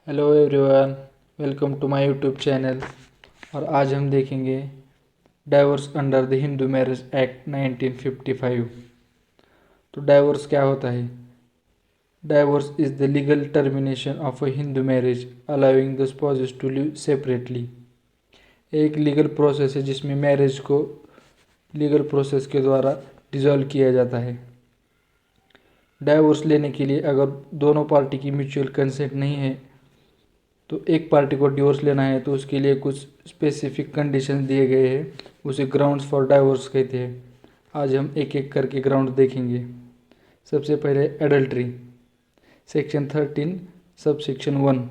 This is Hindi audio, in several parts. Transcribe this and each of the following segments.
Hello everyone, welcome to my YouTube channel. और आज हम देखेंगे divorce under the Hindu Marriage Act 1955। तो डाइवोर्स क्या होता है? Divorce is the legal termination of a Hindu marriage allowing the spouses to live separately. एक लीगल प्रोसेस है जिसमें मैरिज को लीगल प्रोसेस के द्वारा डिसॉल्व किया जाता है। डाइवोर्स लेने के लिए अगर दोनों पार्टी की म्यूचुअल कंसेंट नहीं है तो एक पार्टी को डिवोर्स लेना है तो उसके लिए कुछ स्पेसिफिक कंडीशंस दिए गए हैं, उसे ग्राउंड्स फॉर डाइवोर्स कहते हैं। आज हम एक एक करके ग्राउंड देखेंगे। सबसे पहले adultery, section 13 sub section 1।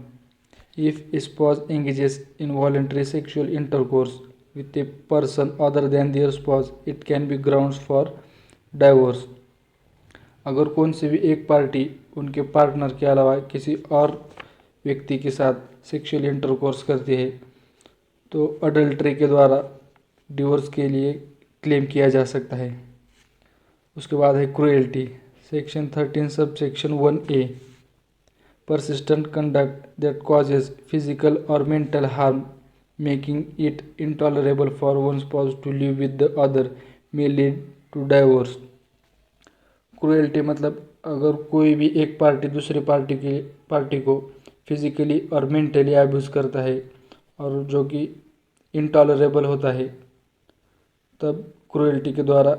If spouse engages in voluntary sexual intercourse with a person other than their spouse it can be grounds for divorce. अगर कौन सी भी एक पार्टी उनके पार्टनर के अलावा किसी और व्यक्ति के साथ सेक्सुअल इंटरकोर्स करती है तो अडल्ट्री के द्वारा डिवोर्स के लिए क्लेम किया जा सकता है। उसके बाद है क्रुएल्टी, सेक्शन 13 सब section 1A। Persistent conduct that causes physical और mental harm making it intolerable for one spouse to live with the other may lead to divorce. Cruelty मतलब अगर कोई भी एक पार्टी दूसरी पार्टी को फिजिकली और मेंटली अब्यूज़ करता है और जो कि इंटॉलरेबल होता है, तब क्रुएल्टी के द्वारा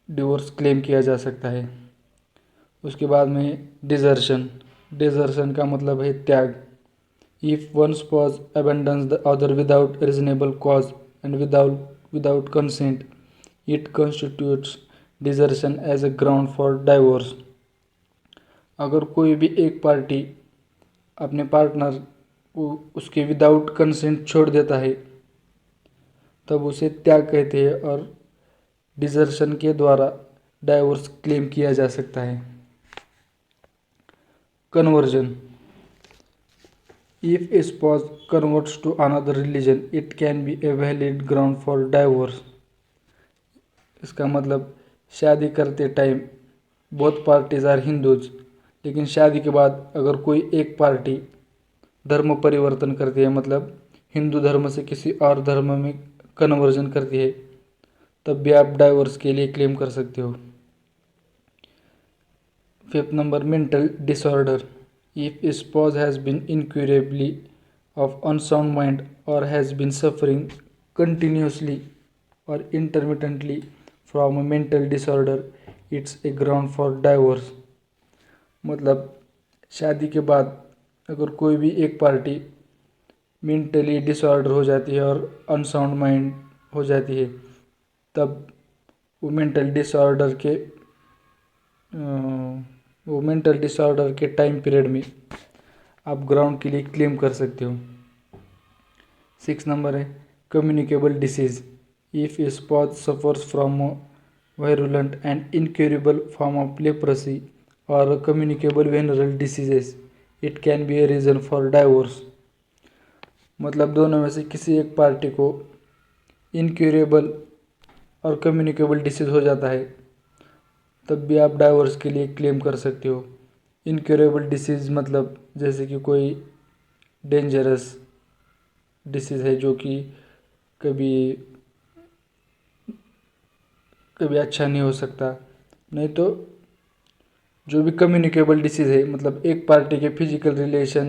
डिवोर्स क्लेम किया जा सकता है। उसके बाद में डिजर्शन, डिजर्शन का मतलब है त्याग। If one spouse abandons the other without reasonable cause and without consent it constitutes desertion as a ground for divorce. अगर कोई भी एक पार्टी अपने पार्टनर को उसके विदाउट कंसेंट छोड़ देता है तब उसे त्याग कहते हैं और डिजर्शन के द्वारा डाइवोर्स क्लेम किया जा सकता है। Conversion, if a spouse converts to another religion it can be a valid ground for divorce. इसका मतलब शादी करते time both parties are Hindus, लेकिन शादी के बाद अगर कोई एक पार्टी धर्म परिवर्तन करती है, मतलब हिंदू धर्म से किसी और धर्म में कन्वर्जन करती है, तब भी आप डाइवोर्स के लिए क्लेम कर सकते हो। 5th number, mental disorder, if spouse has been incurably of unsound mind और हैज़ बीन सफरिंग कंटिन्यूसली और intermittently from a mental disorder it's a ground for divorce. मतलब शादी के बाद अगर कोई भी एक पार्टी मेंटली डिसऑर्डर हो जाती है और अनसाउंड माइंड हो जाती है, तब वो मेंटल डिसऑर्डर के टाइम पीरियड में आप ग्राउंड के लिए क्लेम कर सकते हो। 6 नंबर है communicable disease, if a spouse suffers from virulent and incurable form of leprosy और communicable venereal diseases it can be a reason for divorce. मतलब दोनों में से किसी एक पार्टी को इनक्यूरेबल और कम्युनिकेबल डिसीज़ हो जाता है, तब भी आप डाइवोर्स के लिए क्लेम कर सकते हो। इनक्यूरेबल डिसीज़ मतलब जैसे कि कोई डेंजरस डिसीज़ है जो कि कभी कभी अच्छा नहीं हो सकता। नहीं तो जो भी कम्युनिकेबल डिसीज़ है, मतलब एक पार्टी के फिजिकल रिलेशन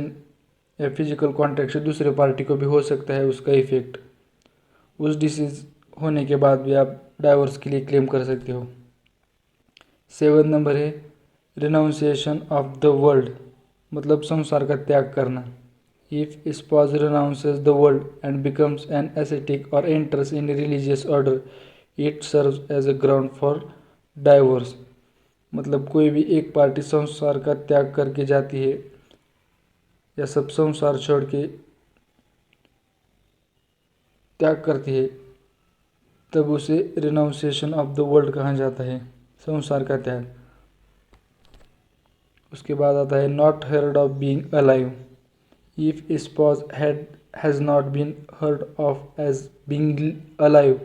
या फिजिकल कॉन्टैक्ट से दूसरे पार्टी को भी हो सकता है उसका इफेक्ट, उस डिसीज़ होने के बाद भी आप डाइवोर्स के लिए क्लेम कर सकते हो। 7 नंबर है रिनाउंसिएशन ऑफ द वर्ल्ड, मतलब संसार का त्याग करना। If spouse renounces the world and becomes an ascetic और enters in religious order it serves as a ground for divorce. मतलब कोई भी एक पार्टी संसार का त्याग करके जाती है या सब संसार छोड़ के त्याग करती है, तब उसे रिनाउंसिएशन ऑफ द वर्ल्ड कहा जाता है, संसार का त्याग। उसके बाद आता है not heard of being alive, if spouse has not been heard of as being alive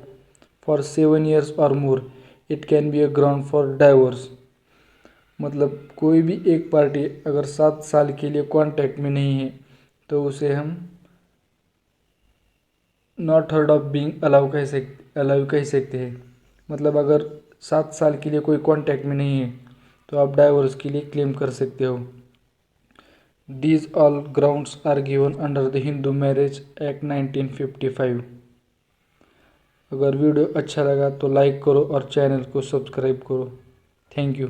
for 7 years और more it can be a ground for divorce. मतलब कोई भी एक पार्टी अगर 7 साल के लिए कांटेक्ट में नहीं है तो उसे हम not heard of being allow कह सकते हैं। मतलब अगर 7 साल के लिए कोई कांटेक्ट में नहीं है तो आप डाइवोर्स के लिए क्लेम कर सकते हो। These all grounds are given under the Hindu Marriage Act 1955। अगर वीडियो अच्छा लगा तो लाइक करो और चैनल को सब्सक्राइब करो। Thank you.